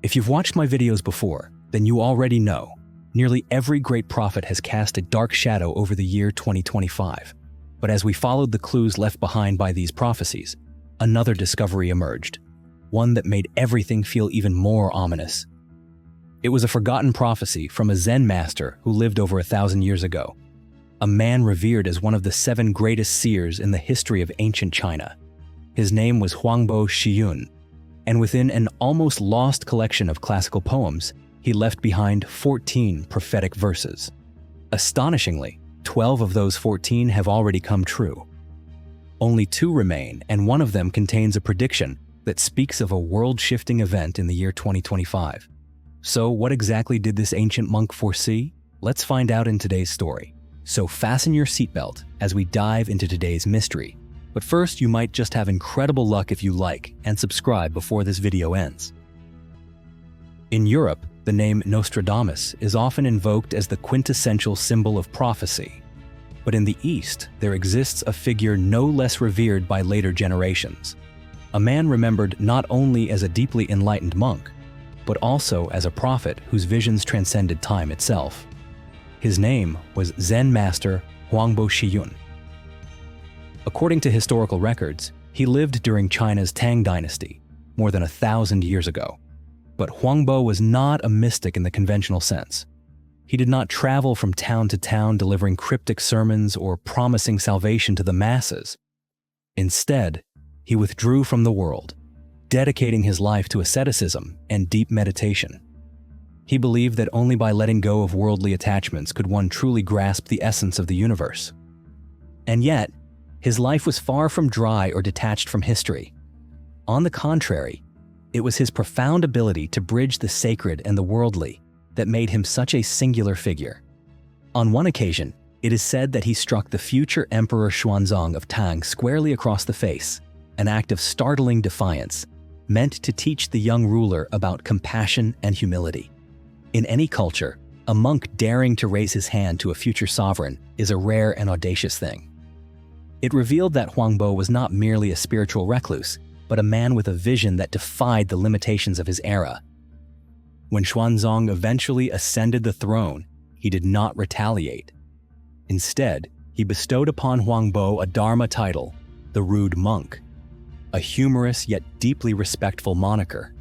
If you've watched my videos before, then you already know nearly every great prophet has cast a dark shadow over the year 2025. But as we followed the clues left behind by these prophecies, another discovery emerged, one that made everything feel even more ominous. It was a forgotten prophecy from a Zen master who lived over 1,000 years ago, a man revered as one of the 7 greatest seers in the history of ancient China. His name was Huangbo Xiyun, and within an almost lost collection of classical poems, he left behind 14 prophetic verses. Astonishingly, 12 of those 14 have already come true. Only 2 remain, and one of them contains a prediction that speaks of a world-shifting event in the year 2025. So what exactly did this ancient monk foresee? Let's find out in today's story. So fasten your seatbelt as we dive into today's mystery. But first, you might just have incredible luck if you like and subscribe before this video ends. In Europe, the name Nostradamus is often invoked as the quintessential symbol of prophecy. But in the East, there exists a figure no less revered by later generations. A man remembered not only as a deeply enlightened monk, but also as a prophet whose visions transcended time itself. His name was Zen master Huangbo Xiyun. According to historical records, he lived during China's Tang Dynasty, more than 1,000 years ago. But Huangbo was not a mystic in the conventional sense. He did not travel from town to town delivering cryptic sermons or promising salvation to the masses. Instead, he withdrew from the world, dedicating his life to asceticism and deep meditation. He believed that only by letting go of worldly attachments could one truly grasp the essence of the universe. And yet, his life was far from dry or detached from history. On the contrary, it was his profound ability to bridge the sacred and the worldly that made him such a singular figure. On one occasion, it is said that he struck the future Emperor Xuanzong of Tang squarely across the face, an act of startling defiance, meant to teach the young ruler about compassion and humility. In any culture, a monk daring to raise his hand to a future sovereign is a rare and audacious thing. It revealed that Huangbo was not merely a spiritual recluse, but a man with a vision that defied the limitations of his era. When Xuanzong eventually ascended the throne, he did not retaliate. Instead, he bestowed upon Huangbo a Dharma title, the Rude Monk, a humorous yet deeply respectful moniker.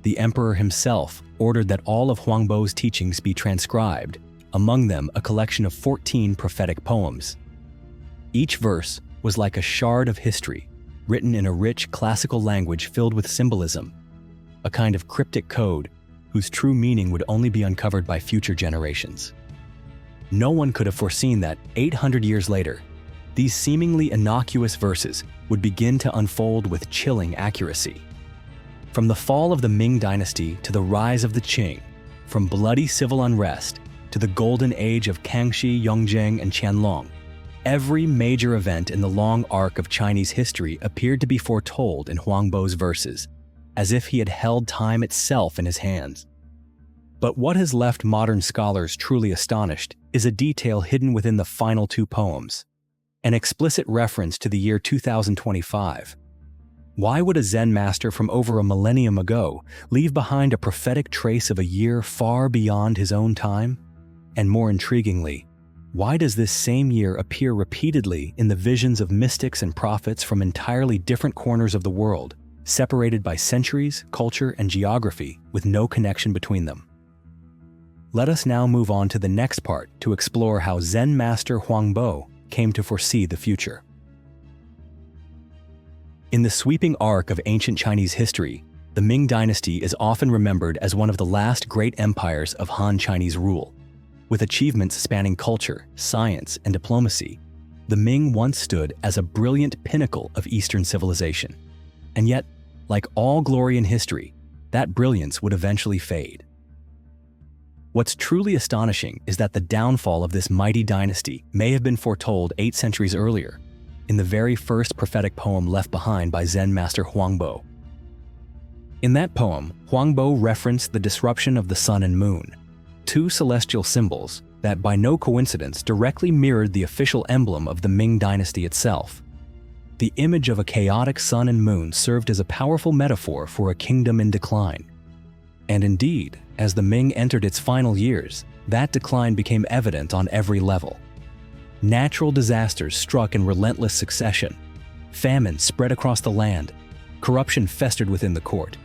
The emperor himself ordered that all of Huangbo's teachings be transcribed, among them a collection of 14 prophetic poems. Each verse was like a shard of history, written in a rich classical language filled with symbolism, a kind of cryptic code whose true meaning would only be uncovered by future generations. No one could have foreseen that 800 years later, these seemingly innocuous verses would begin to unfold with chilling accuracy. From the fall of the Ming Dynasty to the rise of the Qing, from bloody civil unrest to the golden age of Kangxi, Yongjing, and Qianlong, every major event in the long arc of Chinese history appeared to be foretold in Huangbo's verses, as if he had held time itself in his hands. But what has left modern scholars truly astonished is a detail hidden within the final 2 poems, an explicit reference to the year 2025. Why would a Zen master from over a millennium ago leave behind a prophetic trace of a year far beyond his own time? And more intriguingly, why does this same year appear repeatedly in the visions of mystics and prophets from entirely different corners of the world, separated by centuries, culture, and geography with no connection between them? Let us now move on to the next part to explore how Zen master Huangbo came to foresee the future. In the sweeping arc of ancient Chinese history, the Ming Dynasty is often remembered as one of the last great empires of Han Chinese rule. With achievements spanning culture, science, and diplomacy, the Ming once stood as a brilliant pinnacle of Eastern civilization. And yet, like all glory in history, that brilliance would eventually fade. What's truly astonishing is that the downfall of this mighty dynasty may have been foretold 8 centuries earlier, in the very first prophetic poem left behind by Zen master Huangbo. In that poem, Huangbo referenced the disruption of the sun and moon, 2 celestial symbols that by no coincidence directly mirrored the official emblem of the Ming Dynasty itself. The image of a chaotic sun and moon served as a powerful metaphor for a kingdom in decline. And indeed, as the Ming entered its final years, that decline became evident on every level. Natural disasters struck in relentless succession. Famine spread across the land, corruption festered within the court,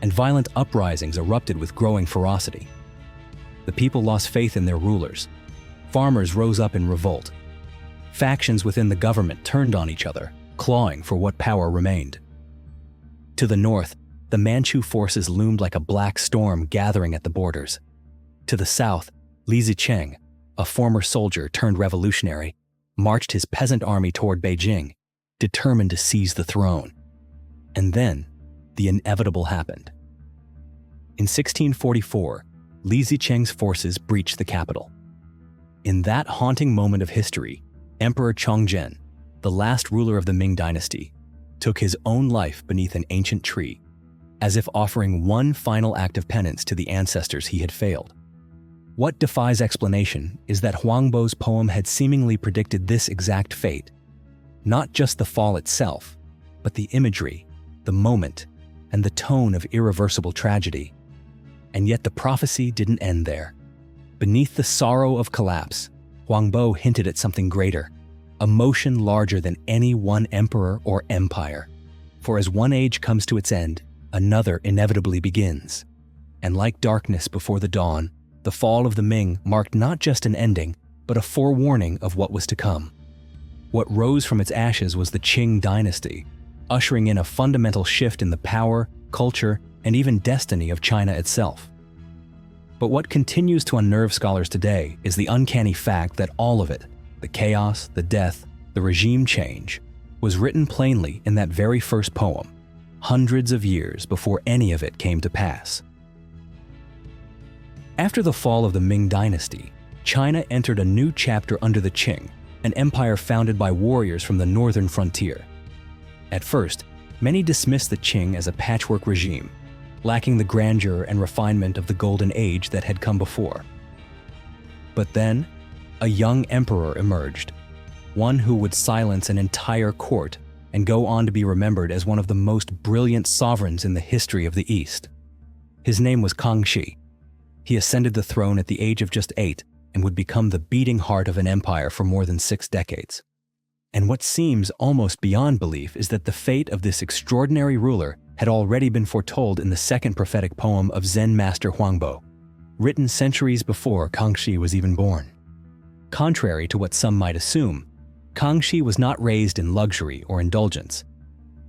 and violent uprisings erupted with growing ferocity. The people lost faith in their rulers. Farmers rose up in revolt. Factions within the government turned on each other, clawing for what power remained. To the north, the Manchu forces loomed like a black storm gathering at the borders. To the south, Li Zicheng, a former soldier turned revolutionary, marched his peasant army toward Beijing, determined to seize the throne. And then, the inevitable happened. In 1644, Li Zicheng's forces breached the capital. In that haunting moment of history, Emperor Chongzhen, the last ruler of the Ming Dynasty, took his own life beneath an ancient tree, as if offering one final act of penance to the ancestors he had failed. What defies explanation is that Huangbo's poem had seemingly predicted this exact fate. Not just the fall itself, but the imagery, the moment, and the tone of irreversible tragedy. And yet the prophecy didn't end there. Beneath the sorrow of collapse, Huangbo hinted at something greater, a motion larger than any one emperor or empire. For as one age comes to its end, another inevitably begins. And like darkness before the dawn, the fall of the Ming marked not just an ending, but a forewarning of what was to come. What rose from its ashes was the Qing dynasty, ushering in a fundamental shift in the power, culture, and even destiny of China itself. But what continues to unnerve scholars today is the uncanny fact that all of it, the chaos, the death, the regime change, was written plainly in that very first poem, hundreds of years before any of it came to pass. After the fall of the Ming Dynasty, China entered a new chapter under the Qing, an empire founded by warriors from the northern frontier. At first, many dismissed the Qing as a patchwork regime, lacking the grandeur and refinement of the Golden Age that had come before. But then, a young emperor emerged, one who would silence an entire court and go on to be remembered as one of the most brilliant sovereigns in the history of the East. His name was Kangxi. He ascended the throne at the age of just 8 and would become the beating heart of an empire for more than 6 decades. And what seems almost beyond belief is that the fate of this extraordinary ruler had already been foretold in the second prophetic poem of Zen master Huangbo, written centuries before Kangxi was even born. Contrary to what some might assume, Kangxi was not raised in luxury or indulgence.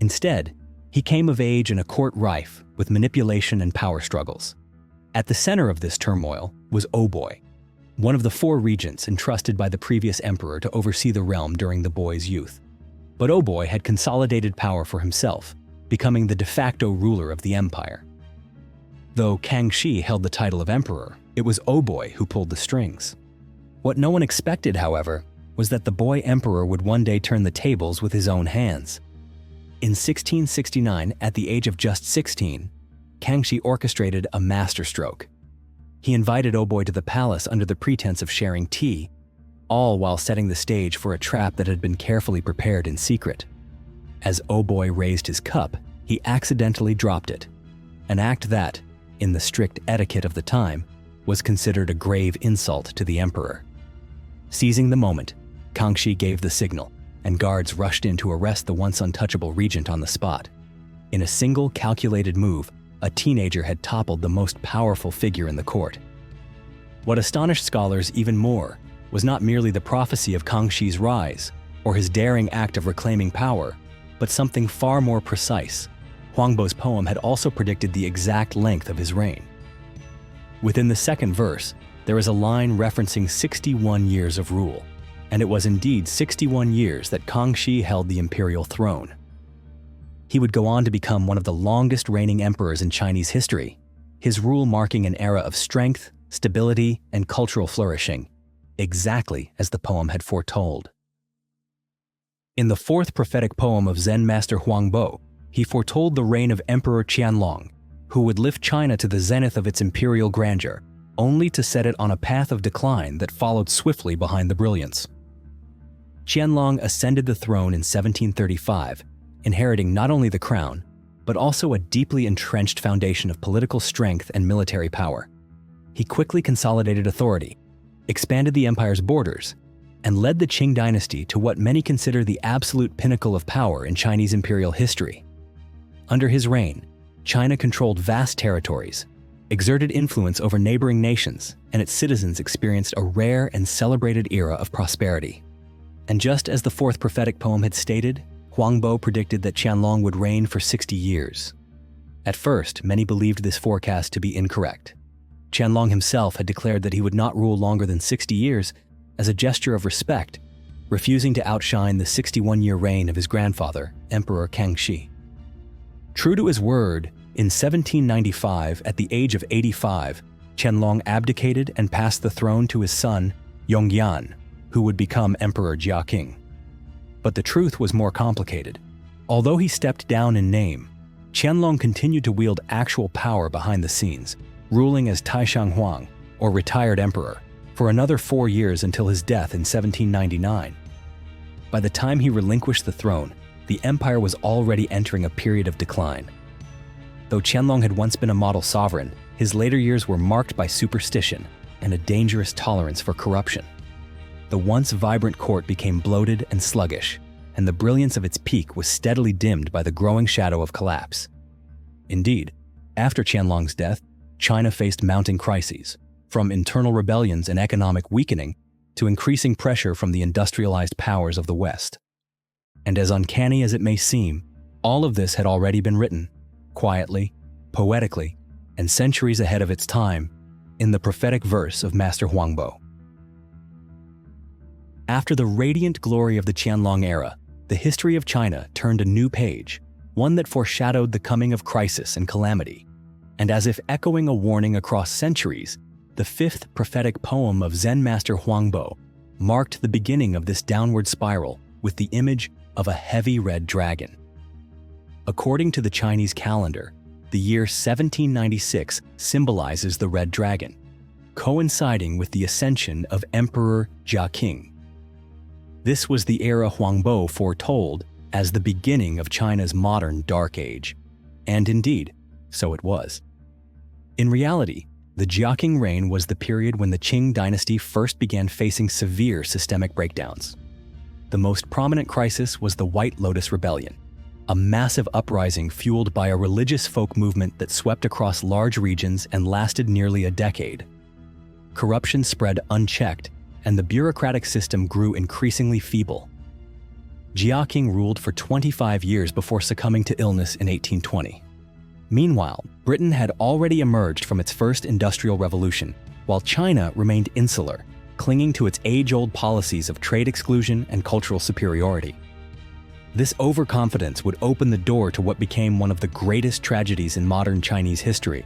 Instead, he came of age in a court rife with manipulation and power struggles. At the center of this turmoil was Oboi, one of the 4 regents entrusted by the previous emperor to oversee the realm during the boy's youth. But Oboi had consolidated power for himself, becoming the de facto ruler of the empire. Though Kangxi held the title of emperor, it was Oboi who pulled the strings. What no one expected, however, was that the boy emperor would one day turn the tables with his own hands. In 1669, at the age of just 16, Kangxi orchestrated a masterstroke. He invited Oboi to the palace under the pretense of sharing tea, all while setting the stage for a trap that had been carefully prepared in secret. As Oboi raised his cup, he accidentally dropped it, an act that, in the strict etiquette of the time, was considered a grave insult to the emperor. Seizing the moment, Kangxi gave the signal, and guards rushed in to arrest the once untouchable regent on the spot. In a single calculated move, a teenager had toppled the most powerful figure in the court. What astonished scholars even more was not merely the prophecy of Kangxi's rise or his daring act of reclaiming power, but something far more precise. Huangbo's poem had also predicted the exact length of his reign. Within the second verse, there is a line referencing 61 years of rule, and it was indeed 61 years that Kangxi held the imperial throne. He would go on to become one of the longest reigning emperors in Chinese history, his rule marking an era of strength, stability, and cultural flourishing, exactly as the poem had foretold. In the 4th prophetic poem of Zen master Huangbo, he foretold the reign of Emperor Qianlong, who would lift China to the zenith of its imperial grandeur, only to set it on a path of decline that followed swiftly behind the brilliance. Qianlong ascended the throne in 1735, inheriting not only the crown, but also a deeply entrenched foundation of political strength and military power. He quickly consolidated authority, expanded the empire's borders, and led the Qing dynasty to what many consider the absolute pinnacle of power in Chinese imperial history. Under his reign, China controlled vast territories, exerted influence over neighboring nations, and its citizens experienced a rare and celebrated era of prosperity. And just as the fourth prophetic poem had stated, Huangbo predicted that Qianlong would reign for 60 years. At first, many believed this forecast to be incorrect. Qianlong himself had declared that he would not rule longer than 60 years as a gesture of respect, refusing to outshine the 61-year reign of his grandfather, Emperor Kangxi. True to his word, in 1795, at the age of 85, Qianlong abdicated and passed the throne to his son, Yongyan, who would become Emperor Jiaqing. But the truth was more complicated. Although he stepped down in name, Qianlong continued to wield actual power behind the scenes, ruling as Taishang Huang, or retired emperor, for another 4 years until his death in 1799. By the time he relinquished the throne, the empire was already entering a period of decline. Though Qianlong had once been a model sovereign, his later years were marked by superstition and a dangerous tolerance for corruption. The once vibrant court became bloated and sluggish, and the brilliance of its peak was steadily dimmed by the growing shadow of collapse. Indeed, after Qianlong's death, China faced mounting crises, from internal rebellions and economic weakening to increasing pressure from the industrialized powers of the West. And as uncanny as it may seem, all of this had already been written, quietly, poetically, and centuries ahead of its time, in the prophetic verse of Master Huangbo. After the radiant glory of the Qianlong era, the history of China turned a new page, one that foreshadowed the coming of crisis and calamity. And as if echoing a warning across centuries, the fifth prophetic poem of Zen Master Huangbo marked the beginning of this downward spiral with the image of a heavy red dragon. According to the Chinese calendar, the year 1796 symbolizes the red dragon, coinciding with the ascension of Emperor Jiaqing. This was the era Huangbo foretold as the beginning of China's modern Dark Age. And indeed, so it was. In reality, the Jiaqing reign was the period when the Qing dynasty first began facing severe systemic breakdowns. The most prominent crisis was the White Lotus Rebellion, a massive uprising fueled by a religious folk movement that swept across large regions and lasted nearly a decade. Corruption spread unchecked, and the bureaucratic system grew increasingly feeble. Jiaqing ruled for 25 years before succumbing to illness in 1820. Meanwhile, Britain had already emerged from its first industrial revolution, while China remained insular, clinging to its age-old policies of trade exclusion and cultural superiority. This overconfidence would open the door to what became one of the greatest tragedies in modern Chinese history.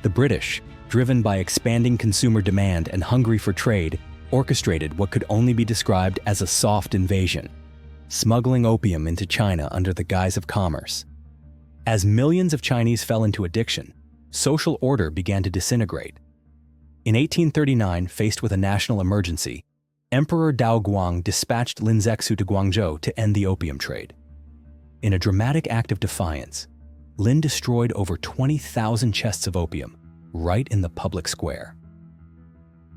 The British, driven by expanding consumer demand and hungry for trade, orchestrated what could only be described as a soft invasion, smuggling opium into China under the guise of commerce. As millions of Chinese fell into addiction, social order began to disintegrate. In 1839, faced with a national emergency, Emperor Daoguang dispatched Lin Zexu to Guangzhou to end the opium trade. In a dramatic act of defiance, Lin destroyed over 20,000 chests of opium right in the public square.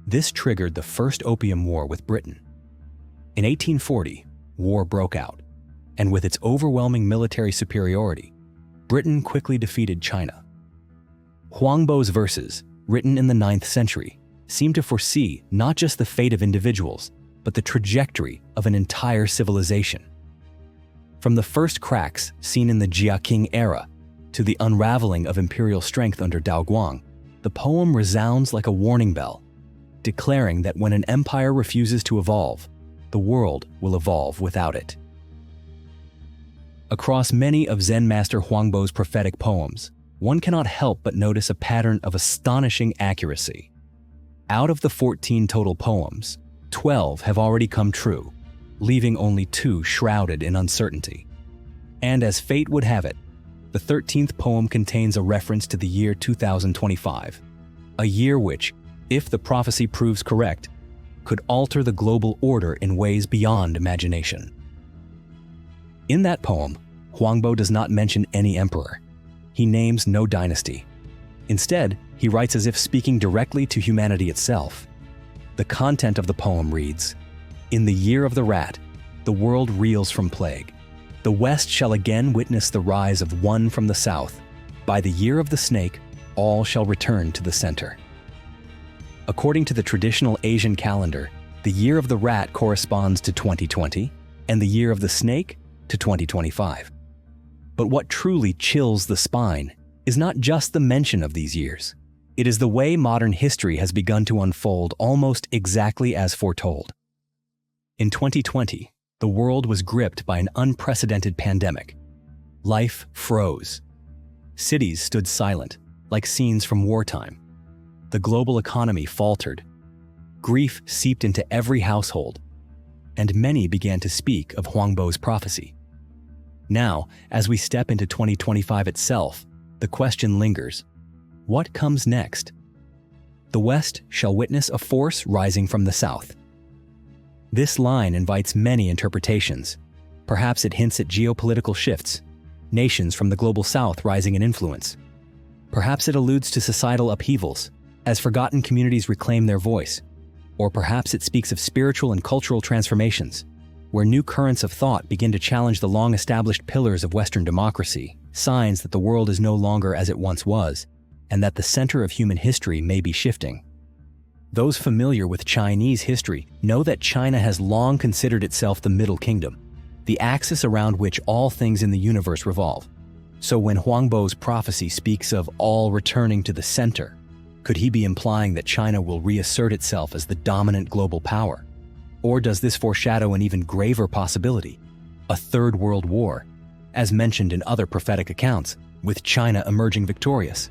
This triggered the First Opium War with Britain. In 1840, war broke out, and with its overwhelming military superiority, Britain quickly defeated China. Huangbo's verses, written in the 9th century, seem to foresee not just the fate of individuals, but the trajectory of an entire civilization. From the first cracks seen in the Jiaqing era to the unraveling of imperial strength under Daoguang, the poem resounds like a warning bell, declaring that when an empire refuses to evolve, the world will evolve without it. Across many of Zen Master Huangbo's prophetic poems, one cannot help but notice a pattern of astonishing accuracy. Out of the 14 total poems, 12 have already come true, leaving only 2 shrouded in uncertainty. And as fate would have it, the 13th poem contains a reference to the year 2025, a year which, if the prophecy proves correct, could alter the global order in ways beyond imagination. In that poem, Huangbo does not mention any emperor. He names no dynasty. Instead, he writes as if speaking directly to humanity itself. The content of the poem reads, "In the year of the rat, the world reels from plague. The West shall again witness the rise of one from the South. By the year of the snake, all shall return to the center." According to the traditional Asian calendar, the year of the rat corresponds to 2020, and the year of the snake to 2025. But what truly chills the spine is not just the mention of these years. It is the way modern history has begun to unfold almost exactly as foretold. In 2020, the world was gripped by an unprecedented pandemic. Life froze. Cities stood silent, like scenes from wartime. The global economy faltered. Grief seeped into every household, and many began to speak of Huangbo's prophecy. Now, as we step into 2025 itself, the question lingers: what comes next? The West shall witness a force rising from the South. This line invites many interpretations. Perhaps it hints at geopolitical shifts, nations from the global South rising in influence. Perhaps it alludes to societal upheavals, as forgotten communities reclaim their voice. Or perhaps it speaks of spiritual and cultural transformations, where new currents of thought begin to challenge the long-established pillars of Western democracy, signs that the world is no longer as it once was, and that the center of human history may be shifting. Those familiar with Chinese history know that China has long considered itself the Middle Kingdom, the axis around which all things in the universe revolve. So when Huangbo's prophecy speaks of all returning to the center, could he be implying that China will reassert itself as the dominant global power? Or does this foreshadow an even graver possibility, a third world war, as mentioned in other prophetic accounts, with China emerging victorious?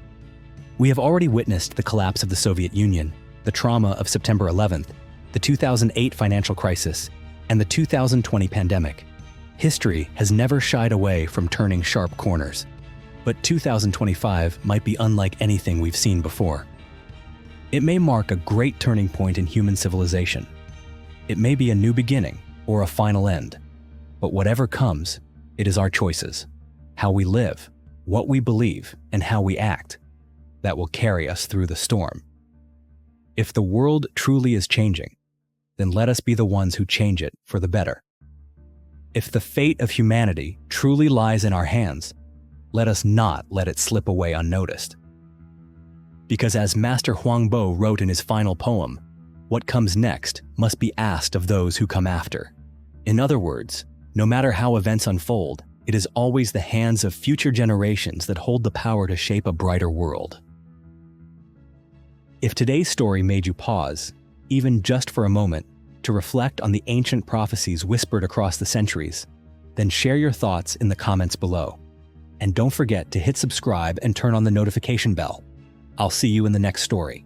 We have already witnessed the collapse of the Soviet Union, the trauma of September 11th, the 2008 financial crisis, and the 2020 pandemic. History has never shied away from turning sharp corners, but 2025 might be unlike anything we've seen before. It may mark a great turning point in human civilization. It may be a new beginning or a final end, but whatever comes, it is our choices, how we live, what we believe, and how we act, that will carry us through the storm. If the world truly is changing, then let us be the ones who change it for the better. If the fate of humanity truly lies in our hands, let us not let it slip away unnoticed. Because as Master Huangbo wrote in his final poem, what comes next must be asked of those who come after. In other words, no matter how events unfold, it is always the hands of future generations that hold the power to shape a brighter world. If today's story made you pause, even just for a moment, to reflect on the ancient prophecies whispered across the centuries, then share your thoughts in the comments below. And don't forget to hit subscribe and turn on the notification bell. I'll see you in the next story.